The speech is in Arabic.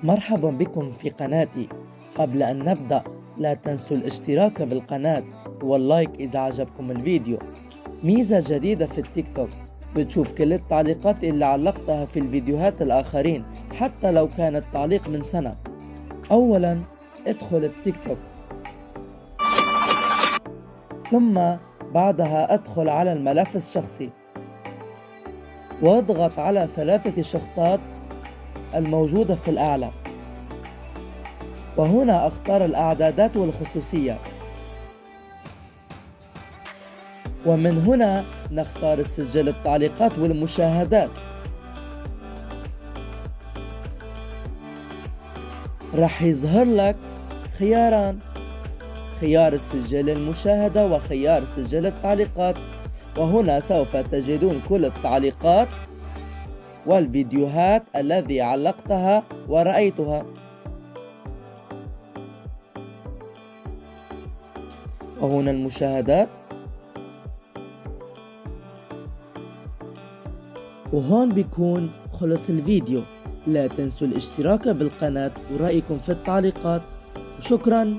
مرحبا بكم في قناتي. قبل أن نبدأ لا تنسوا الاشتراك بالقناة واللايك إذا عجبكم الفيديو. ميزة جديدة في التيك توك، بتشوف كل التعليقات اللي علقتها في الفيديوهات الآخرين حتى لو كان التعليق من سنة. أولا ادخل التيك توك، ثم بعدها ادخل على الملف الشخصي واضغط على 3 شخطات الموجودة في الأعلى، وهنا اختار الإعدادات والخصوصية، ومن هنا نختار سجل التعليقات والمشاهدات. رح يظهر لك خياران: خيار سجل المشاهدة وخيار سجل التعليقات، وهنا سوف تجدون كل التعليقات والفيديوهات الذي علقتها ورأيتها. وهنا المشاهدات، وهون بيكون خلص الفيديو. لا تنسوا الاشتراك بالقناة ورأيكم في التعليقات، وشكرا.